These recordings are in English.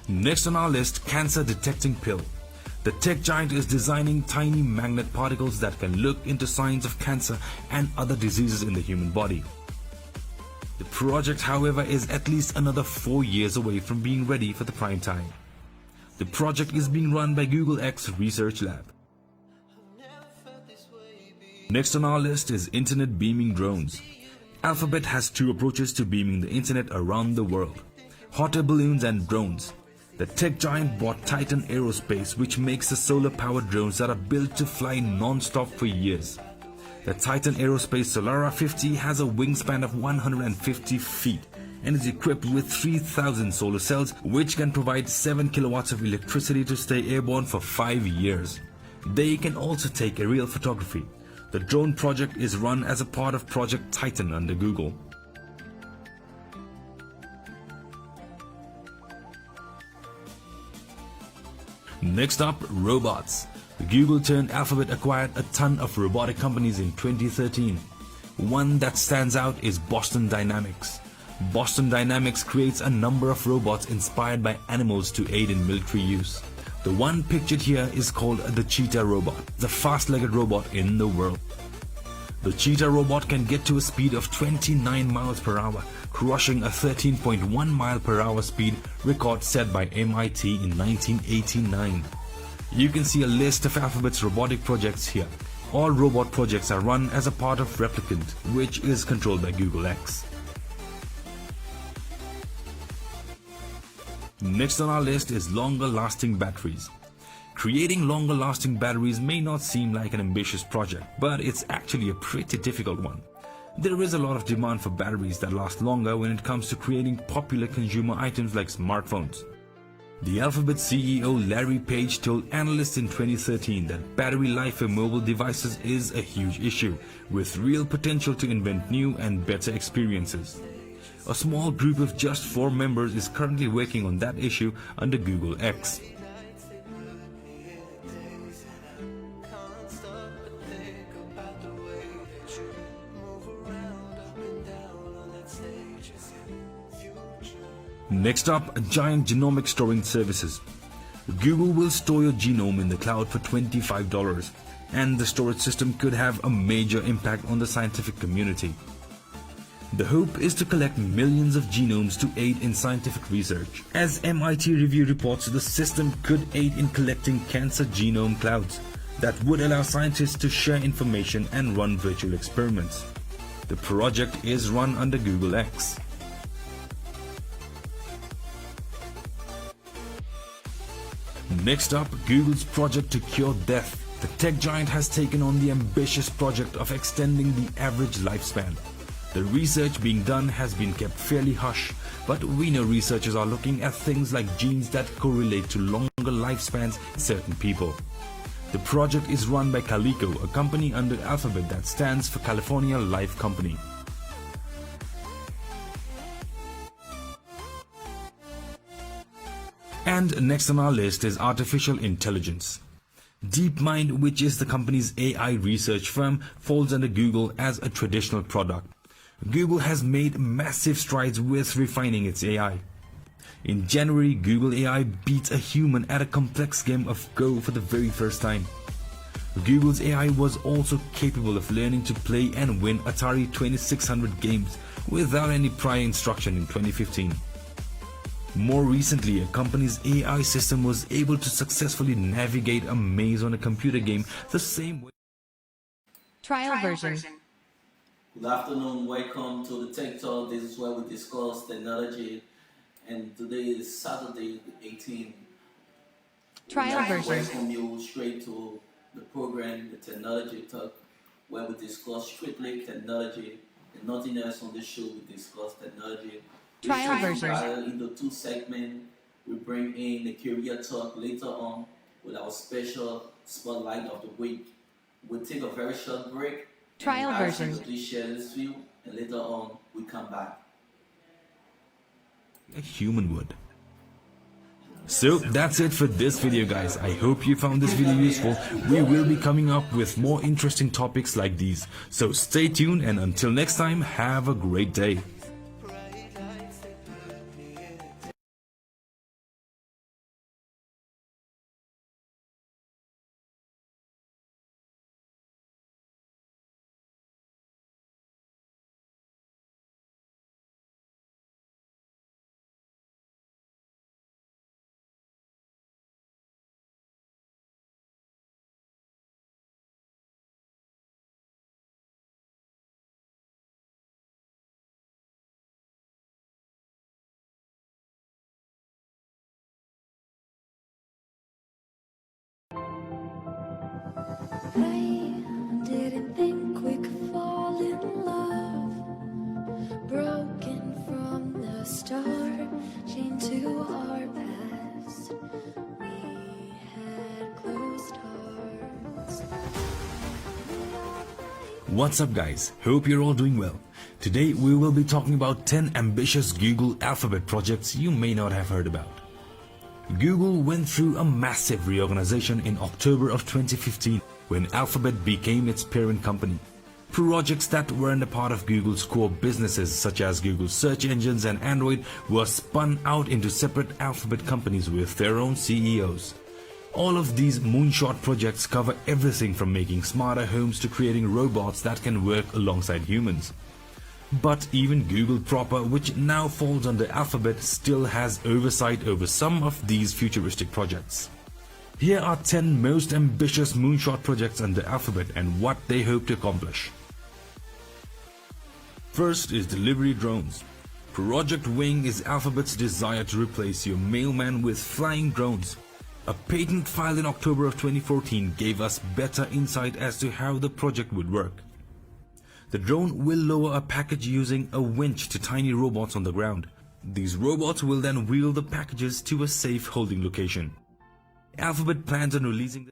Next on our list, cancer detecting pill. The tech giant is designing tiny magnet particles that can look into signs of cancer and other diseases in the human body. The project, however, is at least another 4 years away from being ready for the prime time. The project is being run by Google X Research Lab. Next on our list is internet beaming drones. Alphabet has two approaches to beaming the internet around the world: hot air balloons and drones. The tech giant bought Titan Aerospace, which makes the solar-powered drones that are built to fly non-stop for years. The Titan Aerospace Solara 50 has a wingspan of 150 feet and is equipped with 3,000 solar cells, which can provide 7 kilowatts of electricity to stay airborne for 5 years. They can also take aerial photography. The drone project is run as a part of Project Titan under Google. Next up, robots. Google turned Alphabet acquired a ton of robotic companies in 2013. One that stands out is Boston Dynamics. Boston Dynamics creates a number of robots inspired by animals to aid in military use. The one pictured here is called the Cheetah robot, the fast-legged robot in the world. The Cheetah robot can get to a speed of 29 miles per hour, crushing a 13.1 mile per hour speed record set by MIT in 1989. You can see a list of Alphabet's robotic projects here. All robot projects are run as a part of Replicant, which is controlled by Google X. Next on our list is longer-lasting batteries. Creating longer-lasting batteries may not seem like an ambitious project, but it's actually a pretty difficult one. There is a lot of demand for batteries that last longer when it comes to creating popular consumer items like smartphones. The Alphabet CEO Larry Page told analysts in 2013 that battery life for mobile devices is a huge issue, with real potential to invent new and better experiences. A small group of just 4 members is currently working on that issue under Google X. Next up, giant genomic storage services. Google will store your genome in the cloud for $25, and the storage system could have a major impact on the scientific community. The hope is to collect millions of genomes to aid in scientific research. As MIT Review reports, the system could aid in collecting cancer genome clouds that would allow scientists to share information and run virtual experiments. The project is run under Google X. Next up, Google's project to cure death. The tech giant has taken on the ambitious project of extending the average lifespan. The research being done has been kept fairly hush, but we know researchers are looking at things like genes that correlate to longer lifespans in certain people. The project is run by Calico, a company under Alphabet that stands for California Life Company. And next on our list is artificial intelligence. DeepMind, which is the company's AI research firm, falls under Google as a traditional product. Google has made massive strides with refining its AI. In January, Google AI beat a human at a complex game of Go for the very first time. Google's AI was also capable of learning to play and win Atari 2600 games without any prior instruction in 2015. More recently, a company's AI system was able to successfully navigate a maze on a computer game the same way. Trial version. Good afternoon, welcome to the Tech Talk. This is where we discuss technology, and today is Saturday the 18th. Trial version. Welcome you straight to the program, the Technology Talk, where we discuss strictly technology and nothing else on this show. We discuss technology. Trial version. In the 2 segments, we bring in the career talk later on with our special spotlight of the week. We'll take a very short break. Trial version. Please share this view, and later on we come back. A human would. So that's it for this video, guys. I hope you found this video useful. We will be coming up with more interesting topics like these. So stay tuned, and until next time, have a great day. I didn't think we could fall in love. Broken from the start, chained to our past. We had closed hearts. What's up guys, hope you're all doing well. Today we will be talking about 10 ambitious Google Alphabet projects you may not have heard about. Google went through a massive reorganization in October of 2015 when Alphabet became its parent company. Projects that weren't a part of Google's core businesses such as Google search engines and Android were spun out into separate Alphabet companies with their own CEOs. All of these moonshot projects cover everything from making smarter homes to creating robots that can work alongside humans. But even Google proper, which now falls under Alphabet, still has oversight over some of these futuristic projects. Here are 10 most ambitious moonshot projects under Alphabet and what they hope to accomplish. First is delivery drones. Project Wing is Alphabet's desire to replace your mailman with flying drones. A patent filed in October of 2014 gave us better insight as to how the project would work. The drone will lower a package using a winch to tiny robots on the ground. These robots will then wheel the packages to a safe holding location. Alphabet plans on releasing the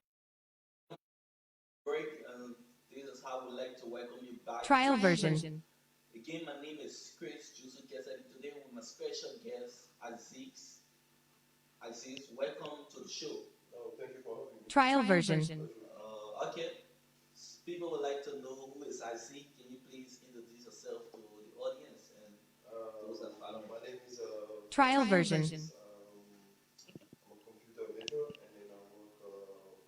break, and this is how we like to welcome you back. Trial to version. Again, my name is Jusu, Kesselly. Today with my special guest, Aziz. Aziz, welcome to the show. Oh, thank you for having me. Trial version. Okay, people would like to know who is Aziz. Can you please introduce yourself to the audience and those that follow? My name is Trial version. I'm a computer maker, and then I work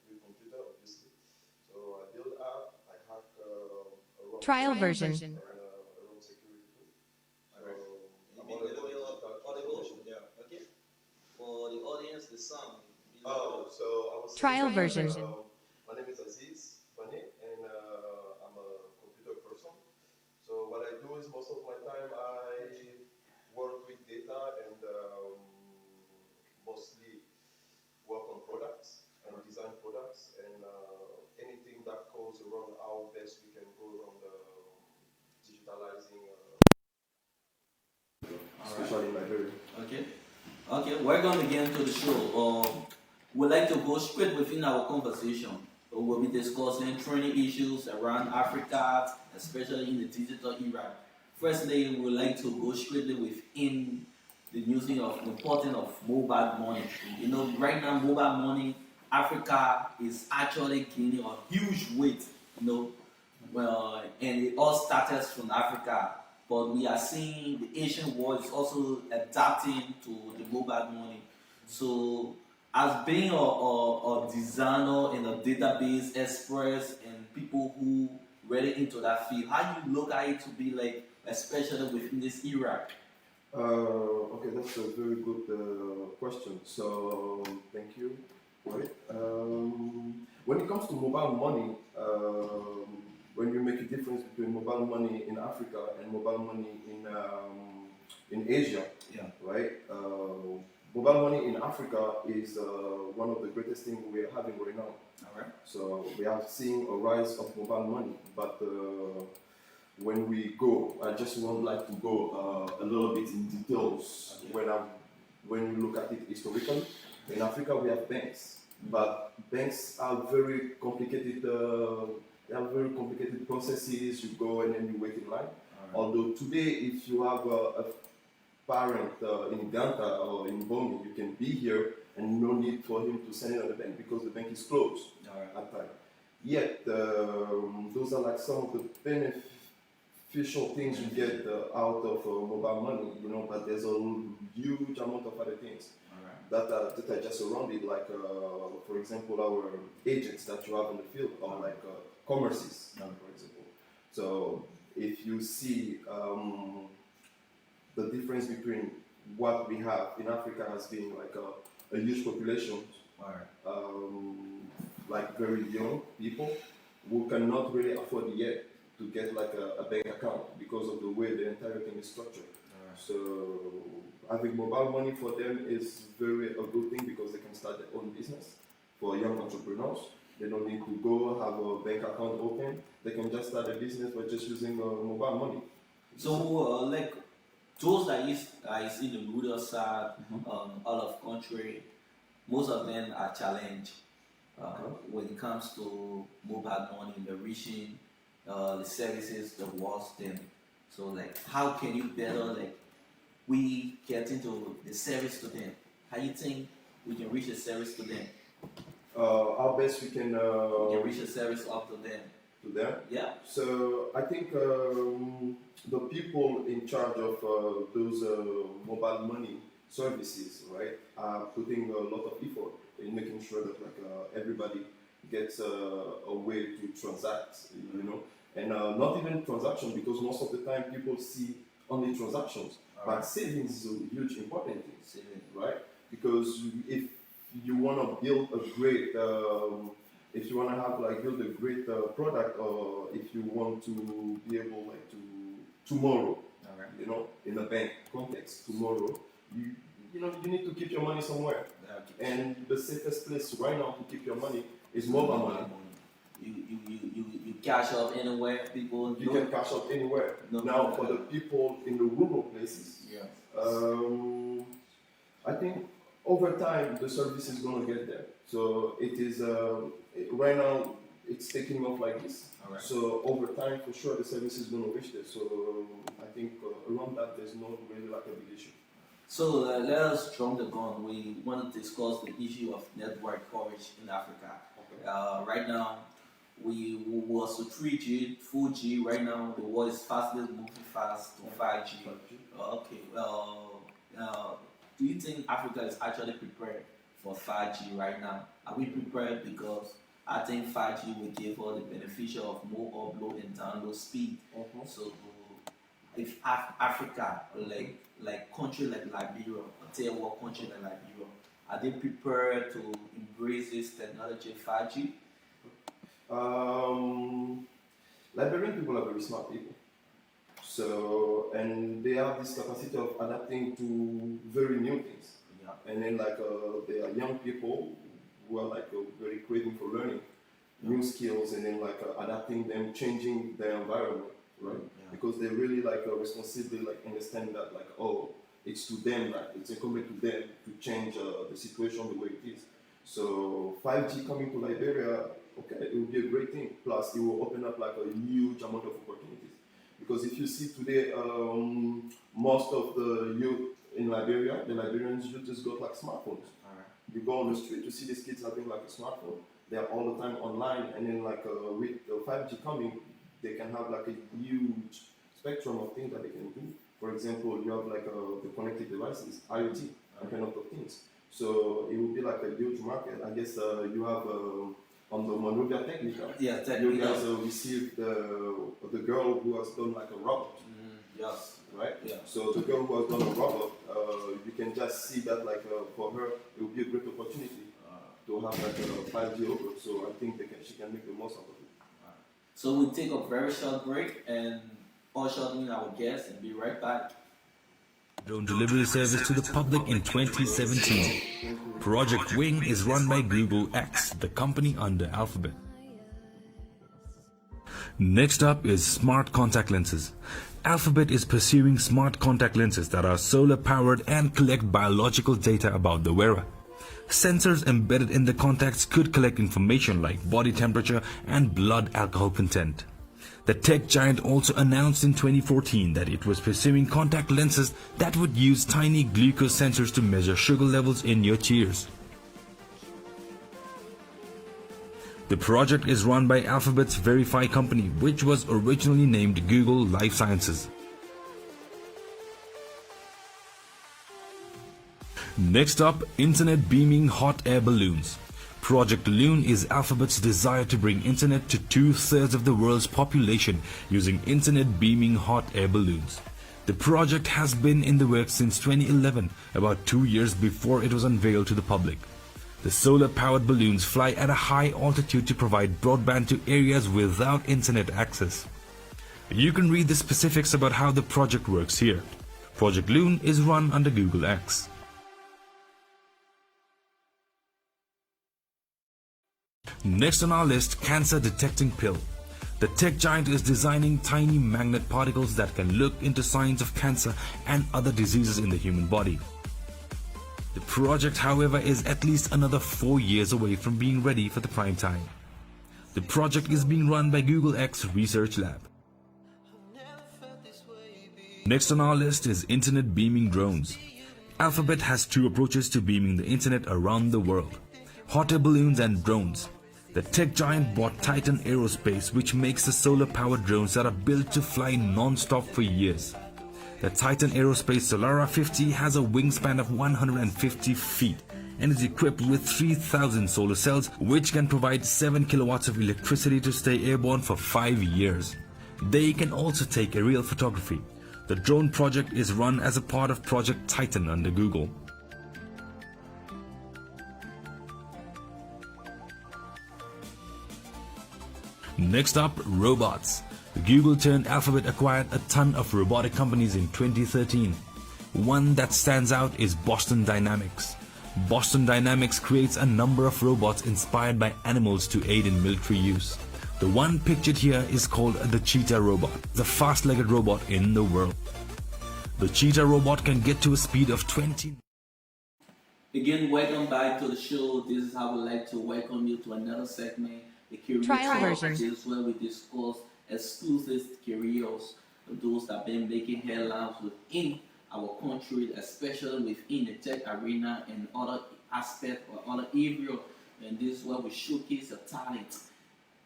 with computer, obviously. So I build app, I hack around Trial version. and around security too. So I'm all about digital transformation. Yeah. Okay. For the audience, the song. Oh, so I was Trial saying, version. my name is Aziz Bane, and I'm a computer person. So what I do is most of my time I work with data and mostly work on products and design products and anything that goes around how best we can go around digitalizing, especially in Liberia. Okay, welcome again to the show. We'd like to go straight within our conversation. We'll be discussing training issues around Africa, especially in the digital era. Firstly, we'd like to go straightly within the using of importance of mobile money. You know, right now, mobile money, Africa is actually gaining a huge weight. You know, and it all started from Africa. But we are seeing the Asian world is also adapting to the mobile money. So, as being a designer and a database express and people who really into that field, how do you look at it to be like, especially within this era? Okay, that's a very good question. So thank you for it. When it comes to mobile money, when you make a difference between mobile money in Africa and mobile money in Asia, Yeah. right? Mobile money in Africa is one of the greatest things we are having right now. All right. So we are seeing a rise of mobile money, but when we go, I just would like to go a little bit in details. Okay. When you look at it historically, in Africa we have banks, but banks are very complicated. They have very complicated processes. You go and then you wait in line. Right. Although today, if you have a parent in Uganda or in Bongi, you can be here and no need for him to send it on the bank because the bank is closed at time. Yet, those are like some of the beneficial things you get out of mobile money, you know, but there's a huge amount of other things that are just around it, like, for example, our agents that you have in the field, or like commerces, for example. So, if you see the difference between what we have in Africa as being like a huge population, like very young people who cannot really afford yet to get like a bank account because of the way the entire thing is structured. So having mobile money for them is a good thing because they can start their own business for young entrepreneurs. They don't need to go have a bank account open. They can just start a business by just using mobile money. So, like those that is in the rural side, all of country, most of them are challenged when it comes to mobile money, the reaching the services towards them. So, like, how can you better like we get into the service to them? How you think we can reach the service to them? How best we can Reach the service up to them. to them. Yeah. So I think the people in charge of those mobile money services, right, are putting a lot of effort in making sure that like everybody gets a way to transact, you know, and not even transaction, because most of the time people see only transactions, but savings is a huge important thing, right? Because if you want to build a great if you want to have like build a great product, or if you want to be able like to tomorrow, you know, in a bank context, tomorrow, you know you need to keep your money somewhere, and the safest place right now to keep your money is mobile money. You cash out anywhere, people. You can cash out anywhere. Now for the people in the rural places, I think over time the service is going to get there. So it is right now it's taking off like this. So over time for sure the service is going to reach there. So I think around that there's no really like a big issue. So let us drum the gun. We want to discuss the issue of network coverage in Africa. Right now we was to 3G, 4G. Right now the world is moving fast to 5G. Okay. Do you think Africa is actually prepared for 5G right now? Are we prepared? Because I think 5G will give us the beneficial of more upload and download speed. So if Africa, like country like Liberia, a tier one country like Liberia, are they prepared to embrace this technology 5G? Liberian people are very smart people. So, and they have this capacity of adapting to very new things. And then like they are young people who are like very craving for learning new skills, and then like adapting them, changing their environment, right? Because they really like responsibly like understand that like, oh, it's to them, like it's incumbent to them to change the situation the way it is. So 5G coming to Liberia, okay, it will be a great thing. Plus it will open up like a huge amount of opportunities. Because if you see today, most of the youth in Liberia, the Liberians youth just got like smartphones. You go on the street, you see these kids having like a smartphone. They are all the time online, and then like with the 5G coming, they can have like a huge spectrum of things that they can do. For example, you have like the connected devices, IoT, and kind of things. So it will be like a huge market. I guess you have on the Monrovia Technica. Yeah, you guys received the girl who has done like a robot. Yes. Right? Yeah. So the girl who has done a robot, you can just see that like for her, it will be a great opportunity to have like a 5G over. So I think she can make the most out of it. So we'll take a very short break and usher in our guests and be right back. Drone delivery service to the public in 2017. Project Wing is run by Google X, the company under Alphabet. Next up is smart contact lenses. Alphabet is pursuing smart contact lenses that are solar powered and collect biological data about the wearer. Sensors embedded in the contacts could collect information like body temperature and blood alcohol content. The tech giant also announced in 2014 that it was pursuing contact lenses that would use tiny glucose sensors to measure sugar levels in your tears. The project is run by Alphabet's Verify company, which was originally named Google Life Sciences. Next up, internet beaming hot air balloons. Project Loon is Alphabet's desire to bring internet to 2/3 of the world's population using internet beaming hot air balloons. The project has been in the works since 2011, about 2 years before it was unveiled to the public. The solar-powered balloons fly at a high altitude to provide broadband to areas without internet access. You can read the specifics about how the project works here. Project Loon is run under Google X. Next on our list, cancer detecting pill. The tech giant is designing tiny magnet particles that can look into signs of cancer and other diseases in the human body. The project, however, is at least another 4 years away from being ready for the prime time. The project is being run by Google X Research Lab. Next on our list is internet beaming drones. Alphabet has 2 approaches to beaming the internet around the world: hot air balloons and drones. The tech giant bought Titan Aerospace, which makes the solar-powered drones that are built to fly non-stop for years. The Titan Aerospace Solara 50 has a wingspan of 150 feet and is equipped with 3,000 solar cells, which can provide 7 kilowatts of electricity to stay airborne for 5 years. They can also take aerial photography. The drone project is run as a part of Project Titan under Google. Next up, robots. Google turned Alphabet acquired a ton of robotic companies in 2013. One that stands out is Boston Dynamics. Boston Dynamics creates a number of robots inspired by animals to aid in military use. The one pictured here is called the Cheetah robot, the fast-legged robot in the world. The Cheetah robot can get to a speed of 20. Again, welcome back to the show. This is how we like to welcome you to another segment, the career Trial talk. version. This is where we discuss exclusive careers, those that have been making headlines within our country, especially within the tech arena and other aspects or other areas. And this is where we showcase your talent.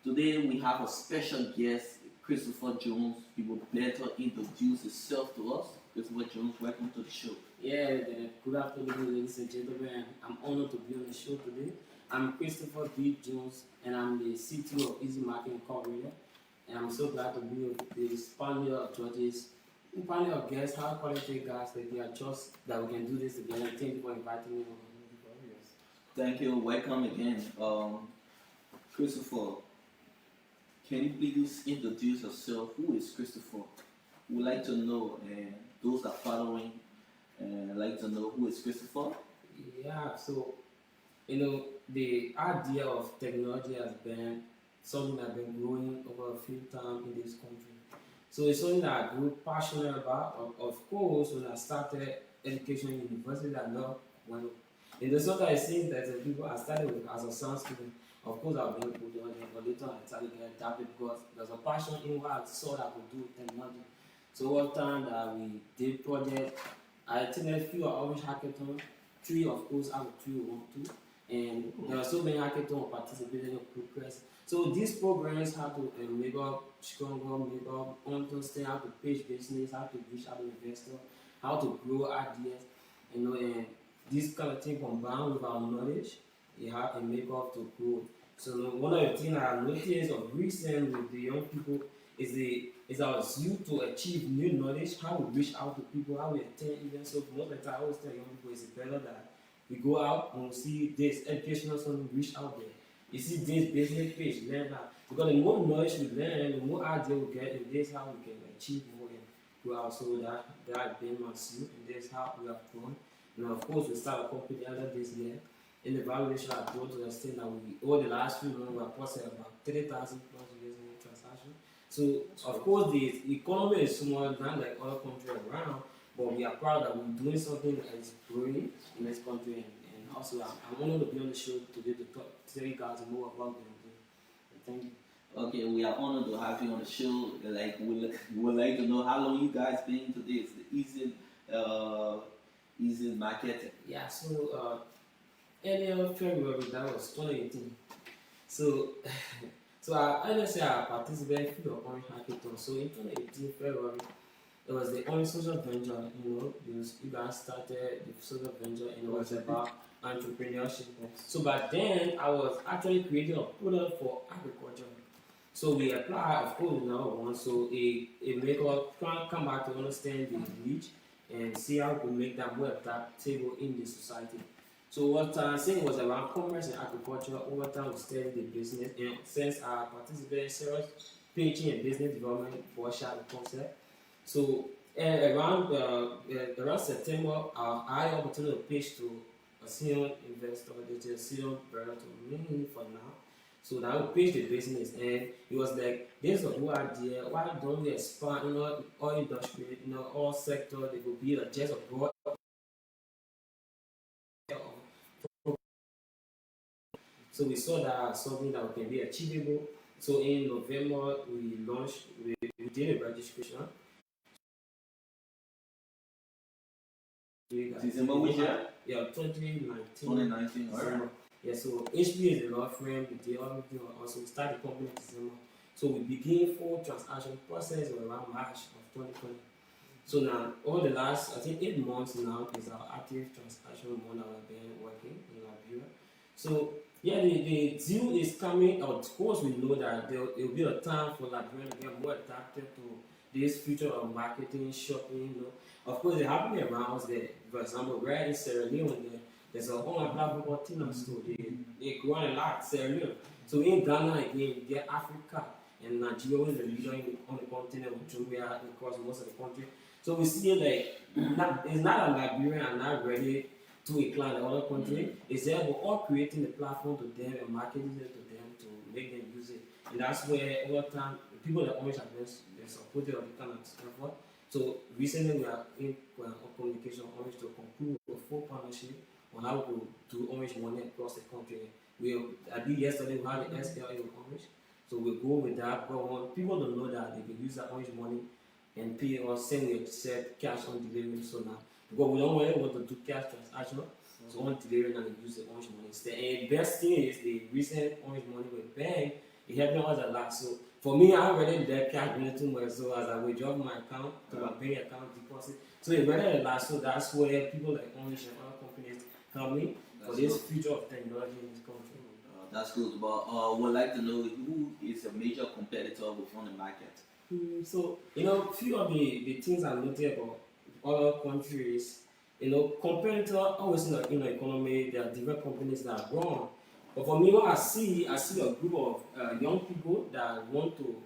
Today we have a special guest, Christopher Jones. He will better introduce himself to us. Christopher Jones, welcome to the show. Yeah, good afternoon, ladies and gentlemen. I'm honored to be on the show today. I'm Christopher B. Jones, and I'm the CTO of Ezeemarket Incorporated. And I'm so glad to be with this panel of judges, panel of guests, high quality guys that they are just that we can do this together. Thank you for inviting me on. Thank you. Welcome again. Christopher, can you please introduce yourself? Who is Christopher? We'd like to know, and those that are following, like to know who is Christopher. Yeah, so, the idea of technology has been something that's been growing over a few times in this country. So it's something that I grew passionate about. Of course, when I started education in university, I know when in the sort I see that the people I started with as a science student, of course I've been put on it, but later I started getting adapted because there's a passion in what I saw that I could do with technology. So one time that we did project, I attended a few Orange hackathon, 3 of course out of 3 we won 2, and there are so many hackathons participating in progress. So these programs have to make up stronger, make up understand how to pitch business, how to reach out to investors, how to grow ideas, and this kind of thing combined with our knowledge, you have to make up to grow. So one of the things I noticed of recent with the young people is our zeal to achieve new knowledge, how we reach out to people, how we attend events. So most of the time I always tell young people it's better that we go out and we see this educational something, reach out there. You see this business page, learn that. Because the more knowledge we learn, the more idea we get, and this is how we can achieve more and grow out. So that has been my zeal, and this is how we have grown. And of course, we start a company under this year. In the valuation, I go to the extent that over the last few months, we have processed about 30,000 plus years in transaction. So, of course, the economy is small, not like other countries around, but we are proud that we're doing something that is growing in this country. And also, I'm honored to be on the show today to tell you guys more about what I'm doing. Thank you. Okay, we are honored to have you on the show. Like we would like to know how long you guys been into this, the Ezeemarket. Yeah, so earlier February, that was 2018. So, so I honestly I participated in the Orange Hackathon. So in 2018 February, it was the Orange social venture. You guys started the social venture, and it was about entrepreneurship. So back then, I was actually creating a product for agriculture. So we apply, of course, number one. So it make us come back to understand the reach and see how we make that more adaptable in the society. So what I'm saying was around commerce and agriculture. Over time, we studied the business, and since I participated in several pitching and business development workshop concept. So around September, I had opportunity to pitch to a senior investor, which is a senior brother to me for now. So that would pitch the business, and it was like, there's a whole idea. Why don't we expand, all industry, all sectors? It would be just a broad. So we saw that as something that can be achievable. So in November we did a registration. December which year? Yeah, 2019. 2019, alright. Yeah, so HP is a law firm. We did everything. Also, we started the company in December. So we began full transaction process around March of 2020. So now, over the last, I think 8 months now is our active transaction month that we've been working in Liberia. So yeah, the deal is coming. Of course, we know that there will be a time for Liberia to get more adapted to this future of marketing, shopping. Of course, it happening around there. For example, right in Sierra Leone, there's a online platform called Tina Store. They're growing a lot, Sierra Leone. So in Ghana again, you get Africa and Nigeria is the leader on the continent, which we are across most of the country. So we see like it's not a Liberian are not ready to incline the other country. It's there we're all creating the platform to them and marketing it to them to make them use it. And that's where over time the people that always have been supported on the kind of effort. So recently we are in communication on Orange to conclude a full partnership on how to do Orange money across the country. I did yesterday we had the SLA with Orange. So we'll go with that. But when people don't know that they can use that Orange money and pay or send it set cash on delivery. So now because we don't really want to do cash transaction, so on delivery and use the Orange money instead. And the best thing is the recent Orange money with bank, it helped us a lot. So for me, I already did cash money too much. So as I withdraw my account to my bank account deposit, so it really a lot. So that's where people like Orange and other companies come in for this future of technology in this country. That's good, but would like to know who is a major competitor within the market. So few of the things I noted about other countries, competitor always in the economy, there are different companies that are growing. But for me, what I see a group of young people that want to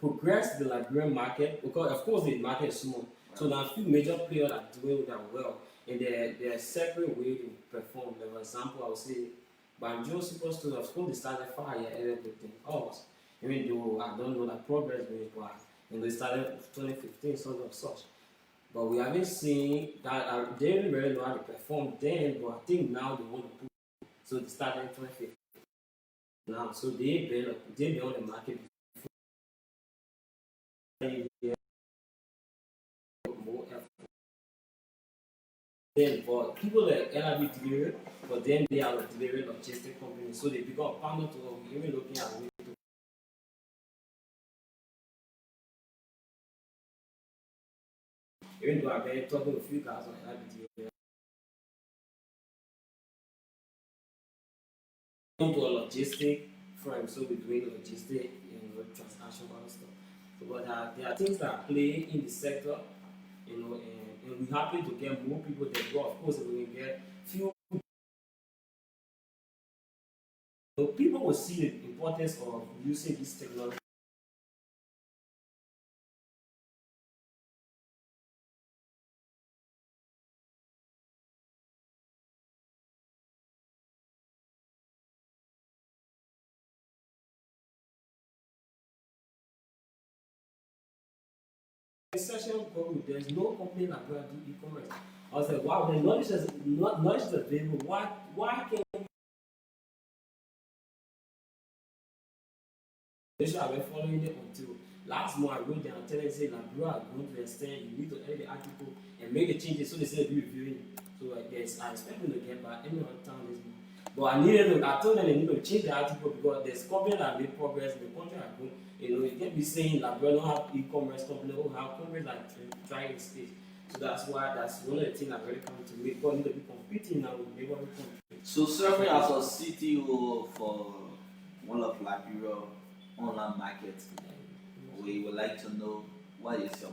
progress the Liberian market because of course the market is small. Right. So there are a few major players that are doing that well, and there are separate ways to perform. Like, for example, I would say Banjo supposed to of course they started 5 years earlier than us. Even though I don't know that progress rate, but they started 2015, something of such. But we haven't seen that they didn't really know how to perform then, but I think now they want to put. So they started in 2015. Now, so they've been on the market more effort. Then, but people that LRB delivery, but then they are a delivery logistic company, so they become a partner to us. We're even looking at ways to. Even though I've been talking to a few guys on LRB into a logistic firm, so we're doing logistic transaction and stuff. So, but there are things that play in the sector, and we're happy to get more people that go. Of course, we can get few. People will see the importance of using this technology. Session problem, there's no company that will do e-commerce. I was like, wow, the knowledge is available. Why can't I've been following it until last month I wrote down telling say like bro, I'm going to extend, you need to edit the article and make the changes so they say be reviewing it. So like yes, I expect them to get back any other time this month. But I told them they need to change the article because there's companies that made progress in the country I go. You can't be saying like we don't have e-commerce company or have companies like trying to stage. So that's one of the things that really come to me. Because we need to be competing now with neighboring countries. So serving as a CTO for one of Liberia online markets, we would like to know what is your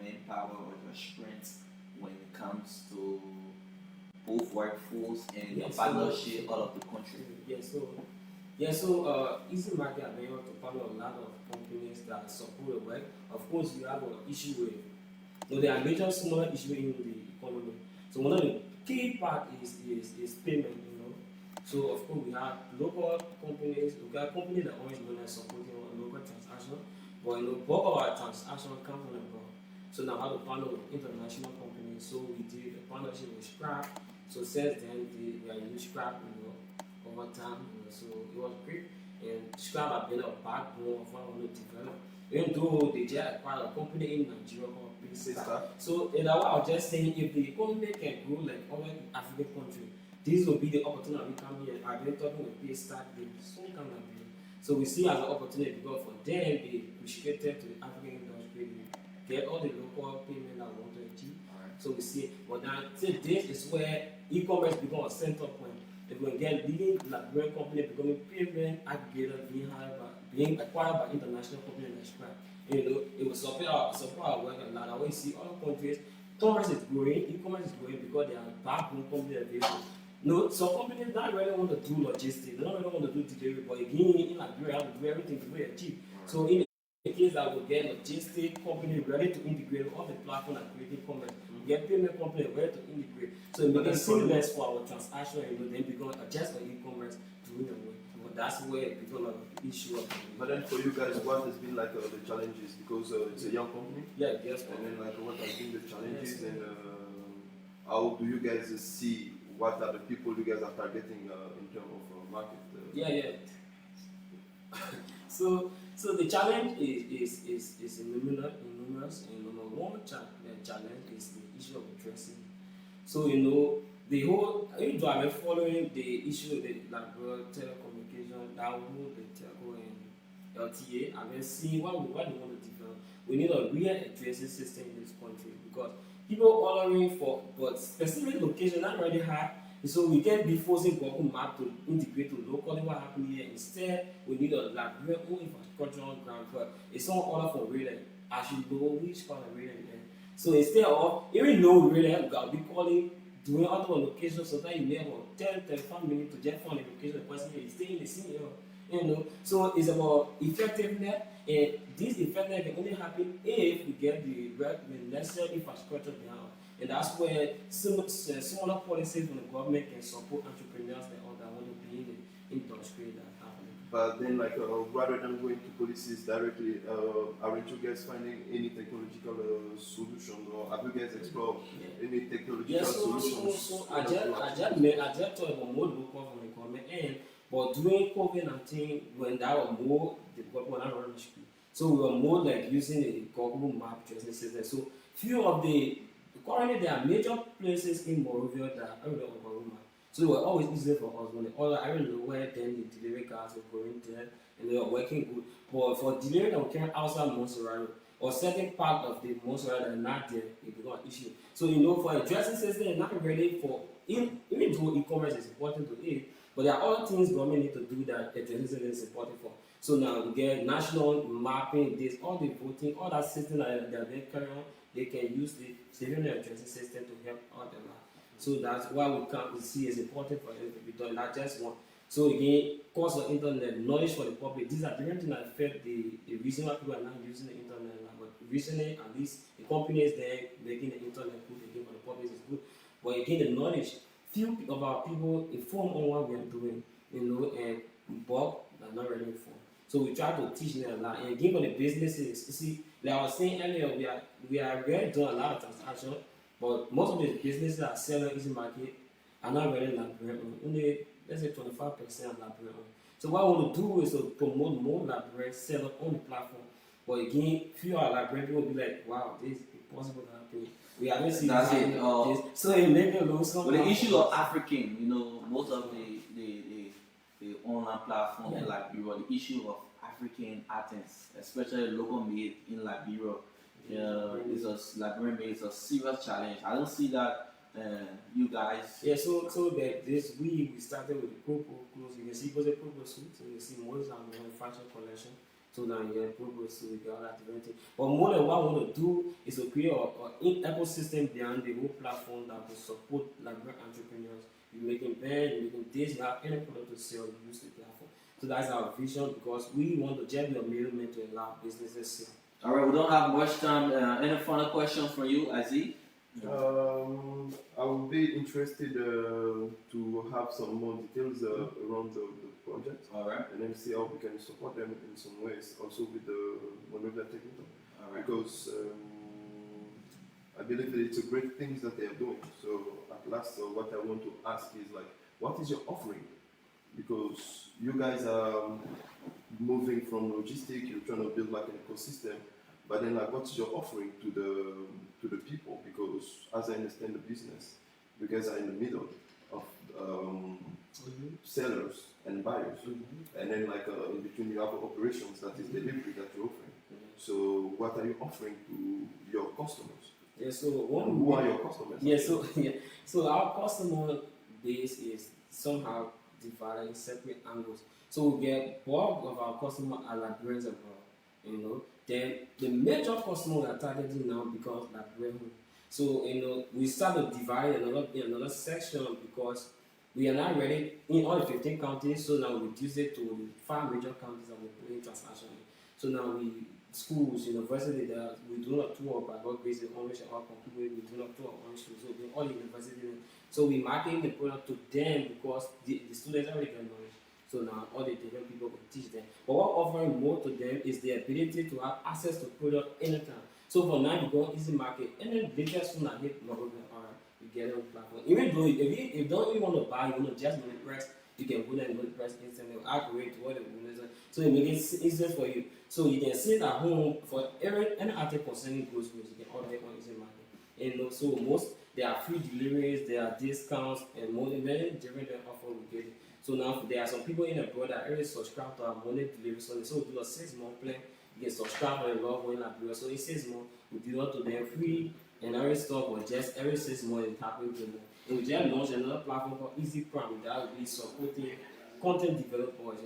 manpower or your strength when it comes to both workforce and your partnership all of the country. So Ezeemarket have been able to partner a lot of companies that support the work. Of course, you have an issue with, there are major smaller issues in the economy. So one of the key part is payment. So of course we have local companies, we got companies that always known as supporting our local transaction, but bulk of our transaction come from abroad. So now how to partner with international companies. So we did a partnership with Scrap. So since then we are using Scrap, over time. So it was great. And Scrap have been a backbone of what I want to develop. Even though they just acquired a company in Nigeria called Big Sister. So in that way, I was just saying, if the economy can grow like other African countries, this will be the opportunity we come here. I've been talking with PayStack, they soon come down here. So we see as an opportunity because for them, they restricted to the African industry, they get all the local payment that we want to achieve. So we see, but now this is where e-commerce becomes a center point. If we get leading Liberian company becoming payment aggregator, being acquired by international companies like Stripe, it will support our work a lot. I always see other countries, commerce is growing, e-commerce is growing because they are backbone companies available. No, some companies don't really want to do logistics, they don't really want to do delivery, but again, in Liberia, have to do everything to be cheap. So in the case that we get logistic company ready to integrate all the platform and creating commerce, we get payment company ready to integrate. So it makes it seamless for our transaction, then become just for e-commerce doing the work. But that's where it becomes an issue of. But then for you guys, what has been like the challenges? Because it's a young company. Yeah, yes. And then like what has been the challenges and how do you guys see what are the people you guys are targeting in terms of market? Yeah. So the challenge is numerous, and number one challenge is the issue of tracing. So the whole, I've been following the issue of the telecommunication, that whole the telco and LTA. I've been seeing what we want to develop. We need a real tracing system in this country because people ordering for but specific location not really hard. So we can be forcing Google Map to integrate to locally what happened here. Instead, we need a real own infrastructure on ground. But it's not order for radar. I should know which part of radar is. So instead of even though we really have to be calling doing other locations, so that you may have 10-35 minutes to just find the location the person is staying in the same area. So it's about effectiveness, and this effectiveness can only happen if we get the necessary infrastructure behind. And that's where smaller policies from the government can support entrepreneurs that want to be in the industry that happening. But then, like, rather than going to policies directly, aren't you guys finding any technological solution, or have you guys explored any technological solutions? So I just thought about more local from the government end, but during COVID-19, when that was more, the government not running the school. So we were more like using the Google Map tracing system. So few of currently there are major places in Morovia that I don't know about Roma. So it was always easier for us when the other I don't know where then the delivery cars were going there and they were working good. But for delivery that came outside Montserrat or certain part of the Montserrat that are not there, it became an issue. So for a dressing system, it's not ready for even though e-commerce is important to it, but there are other things government need to do that a dressing system is important for. So now we get national mapping, this, all the voting, all that system that they are carrying on. They can use the saving addressing system to help out a lot. So that's why we see it's important for it to be done, not just one. So again, cost of internet, knowledge for the public, these are different things that affect the reason why people are not using the internet now. But recently, at least the companies there making the internet good again for the public is good. But again, the knowledge, few of our people inform on what we are doing, and bulk are not really informed. So we try to teach them a lot. And again, for the businesses, you see, like I was saying earlier, we are really doing a lot of transactions, but most of the businesses that sell on Ezeemarket are not really Liberian. Only, let's say 25% of Liberian. So what I want to do is to promote more Liberian sellers on the platform. But again, few of our Liberian people will be like, wow, this is impossible to happen. We haven't seen this. So it makes it look so. But the issue of African, most of the online platform in Liberia, the issue of African items, especially local made in Liberia, Liberian made is a serious challenge. I don't see that you guys. Yeah, so that this we started with the purple clothes. You can see both the purple suits, so you can see most of the fashion collection. So now you have purple suit, we got that different thing. But more than what I want to do is to create an ecosystem behind the whole platform that will support Liberian entrepreneurs. You're making bands, you're making this, you have any product to sell, you use the platform. So that's our vision because we want to just be a middleman to allow businesses sell. All right, we don't have much time. Any final questions for you, Azee? I would be interested to have some more details around the project. All right. And then see how we can support them in some ways, also with the Monrovia Technical. All right. Because I believe that it's a great thing that they are doing. So at last, what I want to ask is like, what is your offering? Because you guys are moving from logistics, you're trying to build like an ecosystem, but then like, what's your offering to the people? Because as I understand the business, you guys are in the middle of sellers and buyers, and then like in between you have operations that is delivery that you're offering. So what are you offering to your customers? Yeah, so Who are your customers? Yeah, so our customer base is somehow divided in separate angles. So we get bulk of our customer are Liberians abroad, you know. Then the major customer we are targeting now becomes Liberian. So we start to divide another section because we are now ready in all the 15 counties. So now we reduce it to the 5 major counties that we're doing transnationally. So now schools, university, we do not tour by work based on English or computer, we do not tour on schools. So we all universities. So we market the product to them because the students already get knowledge. So now all the different people will teach them. But what offering more to them is the ability to have access to product anytime. So for now, you go on Ezeemarket, and then the latest one I hit Monrovia, alright, you get it on the platform. Even though if you don't even want to buy, you want to just want to press, you can go there and go to press instantly, accurate to what it is. So it makes it easier for you. So you can sit at home for any article concerning groceries, you can order it on Ezeemarket. And so there are free deliveries, there are discounts, and more than many different offers we get it. So now there are some people in abroad that already subscribe to our money delivery service. So we do a 6-month plan. You can subscribe for a love in Liberia. So in 6 months, we deliver to them free, and every stock or just every 6 months it happens to them. And we just launched another platform called Easy Prime that will be supporting content developers,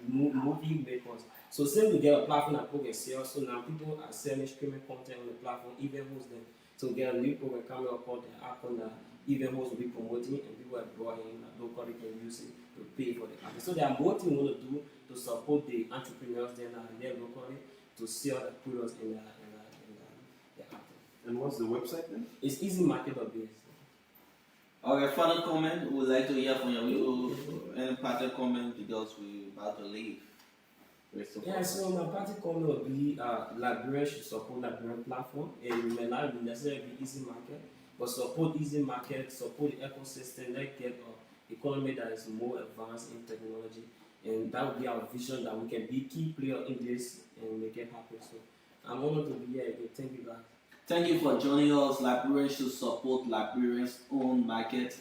movie makers. So since we get a platform that people can sell, so now people are selling streaming content on the platform, even host them. So we get a new program coming up called the Icon that even hosts will be promoting, and people are brought in locally can use it to pay for the content. So there are more things we want to do to support the entrepreneurs there locally to sell the products in the content. And what's the website then? It's Ezeemarket.biz. Okay, final comment. We would like to hear from you. Any party comment because we're about to leave. Yeah, so my party comment will be Liberia should support Liberian platform. It may not necessarily be Ezeemarket, but support Ezeemarket, support the ecosystem, let's get an economy that is more advanced in technology. And that would be our vision that we can be key player in this and make it happen. So I'm honored to be here again. Thank you guys. Thank you for joining us. Liberians should support Liberians' own market.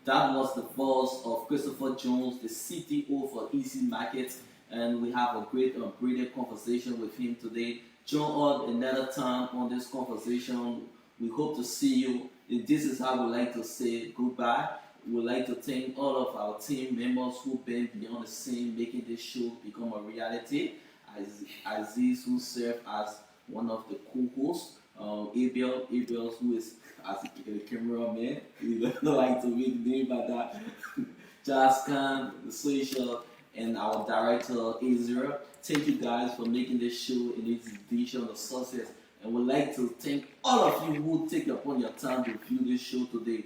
That was the voice of Christopher Jones, the CTO for Ezeemarket, and we have a great and brilliant conversation with him today. Join us another time on this conversation. We hope to see you. This is how we like to say goodbye. We would like to thank all of our team members who've been beyond the scene, making this show become a reality. Aziz, who served as one of the co-hosts. Abel, who is as the cameraman, we don't like to make the name by that. Jaskan, the social, and our director Ezra. Thank you guys for making this show and its vision a success. And we'd like to thank all of you who take upon your time to view this show today.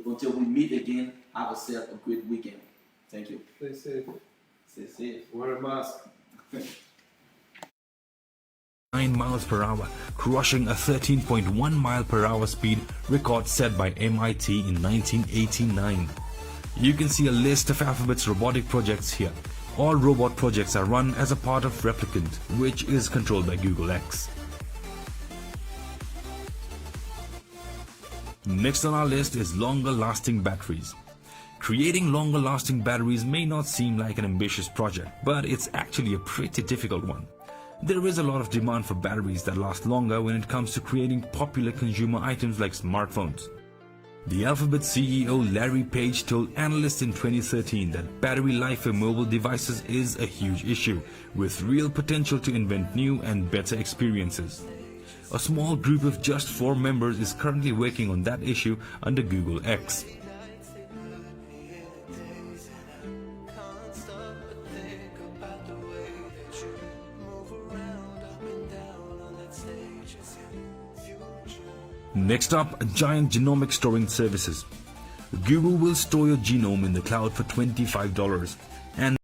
Until we meet again, have yourself a great weekend. Thank you. Stay safe. Stay safe. Wear a mask. 9 miles per hour, crushing a 13.1 mile per hour speed record set by MIT in 1989. You can see a list of Alphabet's robotic projects here. All robot projects are run as a part of Replicant, which is controlled by Google X. Next on our list is longer lasting batteries. Creating longer lasting batteries may not seem like an ambitious project, but it's actually a pretty difficult one. There is a lot of demand for batteries that last longer when it comes to creating popular consumer items like smartphones. The Alphabet CEO Larry Page told analysts in 2013 that battery life for mobile devices is a huge issue, with real potential to invent new and better experiences. A small group of just 4 members is currently working on that issue under Google X. Next up, giant genomic storing services. Google will store your genome in the cloud for $25 and